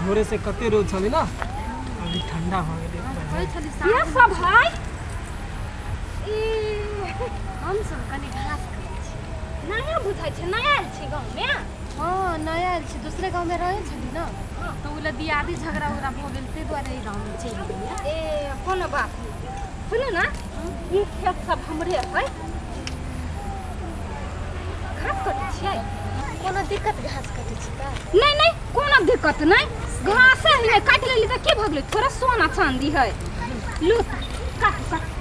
भोरे से कते रोज छली ना अभी ठंडा हो गेलै ये सब है ए हम सब कने घास खाइ छी नया बुझाइ छै नया आयल छी गांव में हां नया आयल छी दूसरे गांव में रहै छली ना तो उला दियादी झगड़ा उगड़ा भ गेल ते दुआरे ई गांव में चलि गेलियै ए कोनो बात नहीं सुनो ना ये खेत सब हमरे है घास कटै छियै कोनो दिक्कत घास कटै छी त नहीं नहीं कोनो दिक्कत नहीं घास है काट लेली त के भ गेलै थोड़ा सोना चांदी है लू काट काट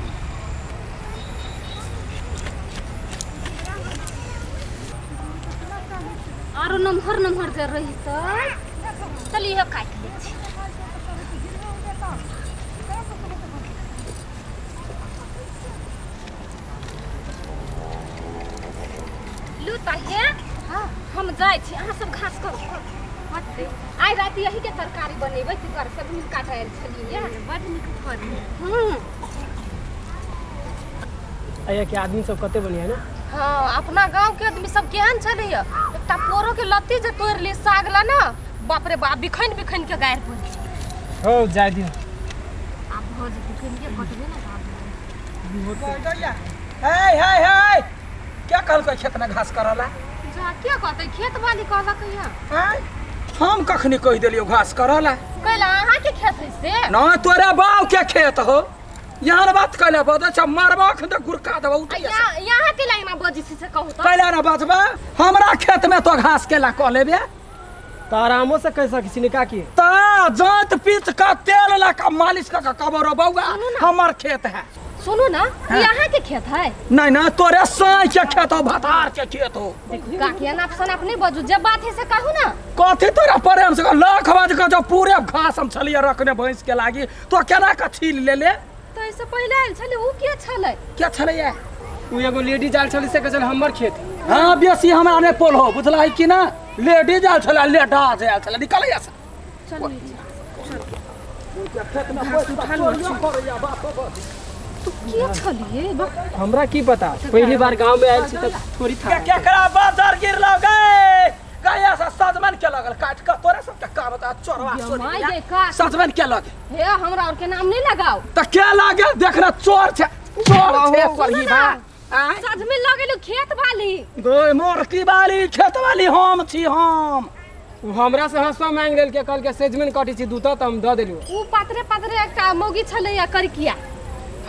आरो नमहर नमहर जे रही त चलिए काट लै छी लू ताहे हां हम जाय छी अहाँ सब घास करू आई रात यही के तरकारी बनेबै ती कर सब मिल काटल छलिए बड निक फल आया के आदमी सब कते बढ़िया ना हां अपना गांव के आदमी सब केहन छले एकटा पोरो के लत्ती जे तोड़ ले सागला ना बाप रे बाप बिखैन बिखैन के गायर पर हो जाय दियो आप भोज बिखैन के कटबे ना हे हे हे क्या कहल को खेत में घास करला जा क्या कहते खेत वाली कहला कहिया हैं हम कखनी कह देलियो घास करला कहला अहाँ के खेत है से ना तोरे बाव के खेत हो यहाँ बात कहले बद छ मारबा खंड गुरका दबा उठिया यहाँ के लाइन में बजी से कहू तो कहले ना बचबा हमरा खेत में तो घास केला कह लेबे त आरामो से कैसा किसी ने का की ता जात पीत का तेल ला का मालिश का कबर बउआ हमर खेत है सुनो ना यहाँ के खेत है नहीं ना तोरे साई के खेत हो भतार के खेत हो देखो काकिया नापसन अपने बजू जब बात है से कहू ना कथी तोरा प्रेम से लाख बाज का जो पूरे घास हम छलिए रखने भैंस के लागी तो केना का छील ले तो ऐसे पहले आयल छले उ के छले क्या छले ये उ एगो लेडी जाल छली से कहल हमर खेत हां बेसी हमरा ने पोल हो बुझला है कि ना लेडी जाल छला लेडा जाल छला निकल या चल खेत में उठा लो तू के छलिए हमरा की पता पहली बार गांव में आयल छी त थोड़ी था क्या करा बाजार गिर लग गए गाया सा सजमन के लगल काट के तोरे सब के का बता चोरवा माय सजमन के लगे हे हमरा और के नाम नहीं लगाओ त क्या लागे देखना चोर छे करही बा सज में लगेलु खेत वाली गो मोर की बाली खेत वाली हम छी हम उ हमरा से हंसवा मांग लेल के कल के सेजमेन काटी छी दूता त हम द देलियो उ पातरे पातरे एकटा मौगी छले या करकिया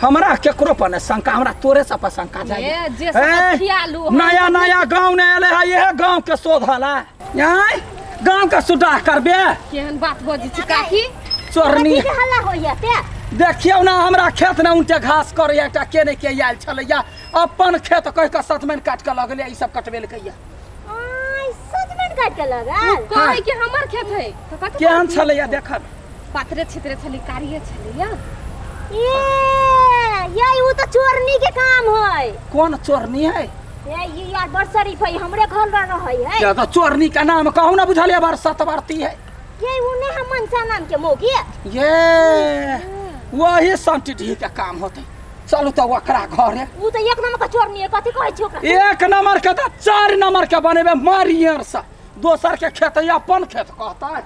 हमरा केकरो पर ने शंका हमरा तोरे सब पर शंका जाय जे सब खियालू नया नया गांव ने एले है ये गांव के शोधला यही गांव का सुधार करबे केहन बात बजी छी काकी चोरनी के हल्ला होइया ते देखियो ना हमरा खेत ना उनटे घास करे एकटा केने के आयल छलैया अपन खेत कह के सतमन काट के लगले ई सब कटबे ले कहिया आई सजमन काट के लगल कहे कि हमर खेत है तो कत केहन छलैया देखब पातरे छितरे छली कारिये छलैया ये उ तो चोरनी के काम है कौन चोरनी है ये यार बड़ शरीफ है हमरे घर में रहै है या तो चोरनी का नाम कहू ना बुझलिए बार सतवर्ती है ये उने हम मनसा नाम के मौगी ये वही संटिटी के काम होते चलू तो ओकरा घर है उ तो एक नंबर का चोरनी है कथि कहै छी ओकरा एक नंबर के तो 4 नंबर के बनेबे मारियर से दोसर के खेत या अपन खेत कहता है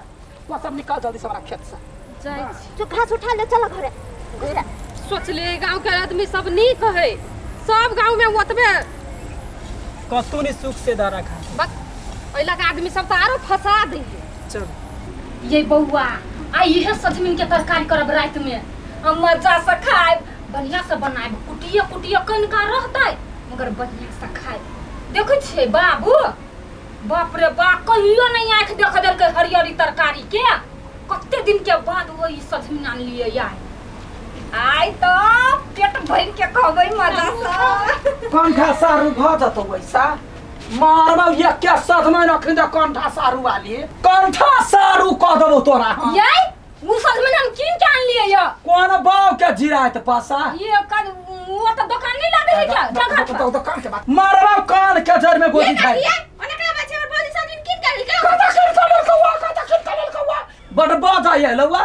वो सब निकाल जल्दी से हमारा खेत से जाय तू घास उठा ले चल घरे सोच ले गांव के आदमी सब नीक है सब गांव में ओतबे कतु नि सुख से दारा खा बस ओइला के आदमी सब त आरो फसा दे चल ये बउआ आई ये सजमिन के तरकारी करब रात में हम मजा से खाए बढ़िया से बनाए कुटिया कुटिया कनका रहतै मगर बढ़िया से खाए देखै छे बाबू बाप रे बाप कहियो नहीं आंख देख देल के हरियरी तरकारी के कते दिन के बाद वही सजमिन आन लिए यार आई तो पेट भर के कहबै मजा से कंठा सारू भ जतो वैसा मारबा ये क्या सजमन रखन दे कंठा सारू वाली कंठा सारू कह देबो तोरा ये उ सजमिन हम किन के आन लिए या कोन बाव के जिरात पासा ये वो तो दुकान नहीं लगे है क्या जगह तो दुकान के बात मारबा कान के जर में गोदी खाए ओने के बच्चे और बोली सजमिन किन के लिए कता किन कलर कौवा बड़ बाजा ये लवा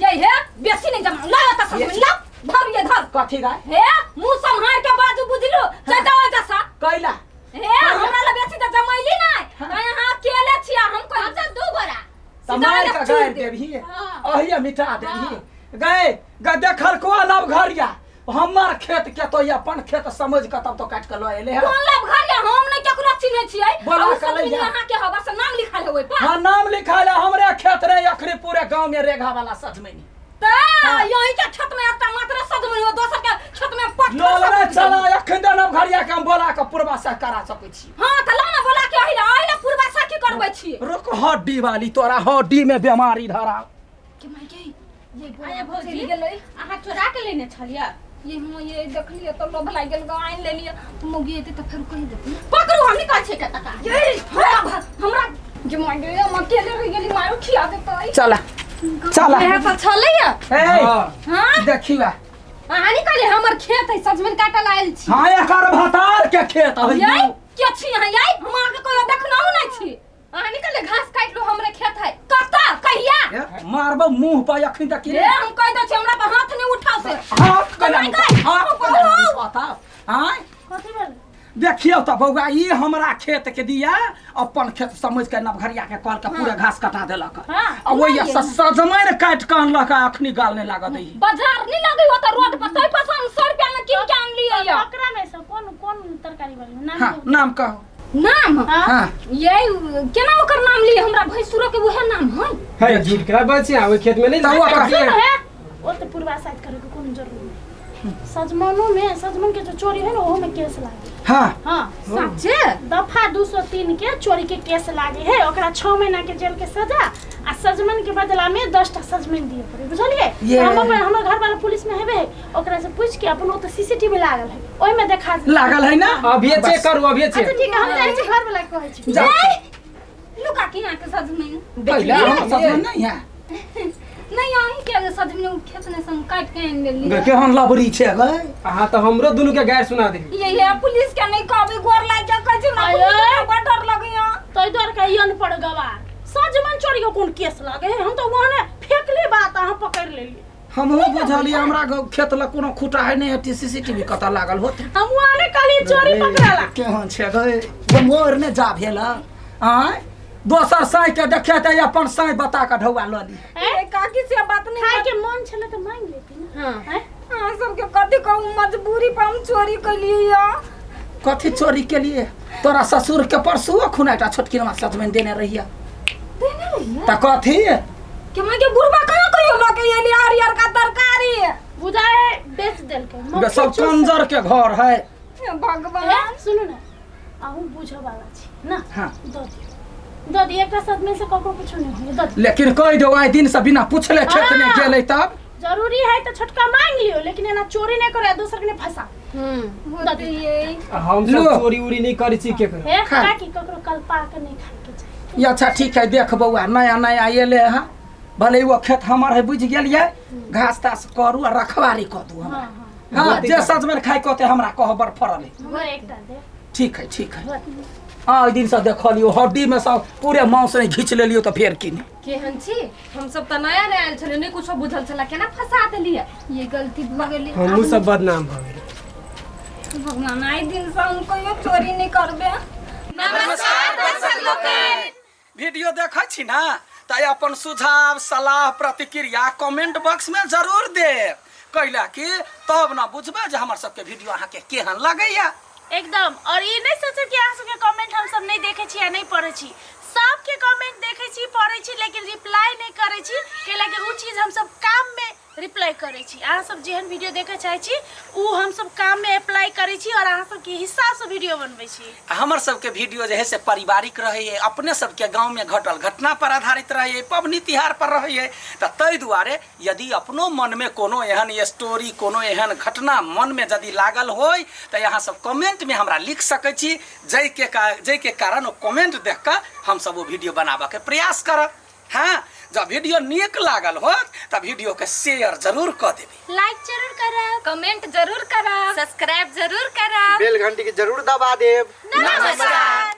ये है बेसी नहीं जमा ला त सजमिन ला धर ये धर कथी गाय हे मुंह संहार के बाजू बुझलु जदा जसा कैला हे हमरा ला बेसी त जमैली नहीं यहाँ अकेले छिया हम कह दू गोरा समार का गाड़ देबही अहिया मिटा देबही गए ग देखल को लब घरिया हमर खेत के तो अपन खेत समझ के तब तो काट के ल एले है कौन लब घर या हम नहीं केकरो चिन्है छियै बोला और के सब ले जा। यहाँ के हवा से नाम लिखल होय पर हां नाम लिखाले हमरे खेत रे अखरे पूरे गांव में रेखा वाला सजमैनी त यही के खेत में एकटा मात्र सजमन हो दोसर के खेत में पट लोल रे चला अखन दे नब घरिया के हम बोला के पूर्वा से करा सकै छी हां त ला ना बोला के आइला पूर्वा सा की करबै छी रुक हड्डी वाली तोरा हड्डी में बीमारी धरा के माय के ये आया बोला भौजी गेलै अहाँ चोरा के लेने छलिया ये हम ये देखलिए तो लोभ लाग गेल गाइन ले लिए मुगी एते त फेर कहि देते पकड़ू हम निकाल छै के तका ये हमरा जे माय गे हम अकेले रह गेली मारो खिया देतै चला चला यह तो छलैया ए हां देखिबा अहाँ निकाले हमर खेत है सजमन काटल आयल छी हां एकर भतार के खेत है यई के छी यहाँ यई हम आके कोई देखनाउ नै छी अहाँ निकाले घास काट लो हमरे खेत है कता कहिया मारबो मुंह पर अखन तक रे हम कह दे छी हमरा पर हाथ नहीं उठाओ से हां कलम पता हां कथि बोल देखियो त बौआ ई हमरा खेत के दिया अपन खेत समझ के नवघरिया के कल के पूरे घास कटा देलक हां आ ओइ सजमैन काट के अनलक अखनी गाल नहीं लागत है बाजार नहीं लगे हो त रोड पर तई पर 100 रुपया में किन के आन लिए या ओकरा में से कौन कौन तरकारी वाली नाम हां नाम कहो नाम हां ये केना ओकर नाम लिए हमरा भैंसुरो के उहे नाम है है झूठ करा बच्चे आवे खेत में नहीं तो वो काटिए। है वो तो पूर्वा साइड करे के कोनो जरूरत नहीं सजमनों में सजमन के जो चोरी है ना ओहो में केस लागे हां हां सच्चे दफा 203 के चोरी के केस लागे है ओकरा 6 महीना के जेल के सजा आ सजमन के बदला में 10 टा सजमन दिए पड़े बुझलिए ये। हमर घर वाला पुलिस में हेबे ओकरा से पूछ के अपन तो सीसीटीवी लागल है ओइ में देखा दे लागल है ना अभी चेक करू अभी अच्छा चेक ठीक है हम जाई छी घर वाला के कहै छी जा लुका के यहाँ के सजमन पहले हम सजमैन नहीं है नहीं यहीं के सजमन खेत ने संग काट के आन लेली केहन लबरी छे गए हां तो हमरो दुनु के गैर सुना दे ये पुलिस के नहीं कहबे गोर लाग जा कहै छी ना आयो। पुलिस के बड़ डर लगिया तो इधर का यन पड़ गवार सजमन चोरी के कोन केस लागे है हम तो वहां फेंकले बात अहाँ पकड़ लेली हमहु बुझलिए हमरा खेत ल कोनो खुटा है नहीं है सीसीटीवी कता लागल होत हम वहां ने काली चोरी पकड़ाला केहन छे गए मोर ने जा भेला आय दोसर साई के देखे त अपन साई बता के ढौआ ल ली ए काकी से बात नहीं खाए के मन छले तो मांग लेती ना हां हैं हां सबके कथि कहूं मजबूरी पर हम चोरी कलिए या कथी चोरी के लिए तोरा ससुर के परसुओ खुनाटा छोटकी मा सजमैन देने रहिया देने रहिए त कथी के मैं के बुरबा कहां कहियो लके ये यार का तरकारी बुझाए बेच देल के सब कंजर के घर है हे भगवान सुनो ना आहू बुझे वाला छी ना हां दो दी एकटा सदमे से ककरो कुछ नहीं हो दो लेकिन कह दो आइ दिन से बिना पूछले खेत में गेलै तब जरूरी है तो छोटका मांग लियो लेकिन एना चोरी नहीं करे दूसर के नहीं फंसा होते ये हम लो। सब चोरी उरी नहीं करै छी के कर है खा। काकी ककरो कल पा के नहीं खाए के चाहिए ये अच्छा ठीक है देख बउआ नया नया एले हां भले वो खेत हमर है बुझ गेलिए घास तास करू आ रखवारी क दू हम हां हां हां जे सजमैन खाइ कहते हमरा कहबर फरल है वो एकटा दे ठीक है हाँ ओइ दिन से देखलियो हड्डी में सब पूरे मांस नहीं घींच लेलियो तो फेर किने केहन छी हम सब त नया नया आयल छले नहीं कुछो बुझल छला केना फंसा देलिए ये गलती भ गेली हमहु सब बदनाम भ गेल भगवान आई दिन से हम कहियो चोरी नहीं करबे नमस्कार दर्शक लोग वीडियो देखै छी ना त अपन सुझाव सलाह प्रतिक्रिया कमेंट बॉक्स में जरूर दे कैला कि तब ना बुझबे जे हमर सबके वीडियो अहाँ के केहन लगैया एकदम और ये नहीं सोचे कि अहाँ सबके कमेंट हम सब नहीं देखे छी या नहीं पढ़े छी सबके कमेंट देखे छी पढ़े छी लेकिन रिप्लाई नहीं करे छी कैला कि उ चीज हम सब काम में रिप्लाई करे छी अहाँ सब जेहन वीडियो देखे चाहे छी उ हम सब काम में अप्लाई करे छी और अहाँ सब के हिसाब से वीडियो बनबै छी हमर सबके वीडियो जे है से पारिवारिक रहे है अपने सबके गांव में घटल घटना पर आधारित रहे है पबनी तिहार पर रहे है त तै दुआरे यदि अपनो मन में कोनो एहन स्टोरी कोनो एहन घटना मन में यदि लागल होय त यहाँ सब कमेंट में हमरा लिख सकै छी जै के कारण ओ कमेंट देख के हम सब वो वीडियो बनाबे के प्रयास करब हाँ जब वीडियो नीक लागल हो तब वीडियो के शेयर जरूर कर देबी लाइक जरूर करब कमेंट जरूर करब सब्सक्राइब जरूर करब बेल घंटी के जरूर दबा देब नमस्कार।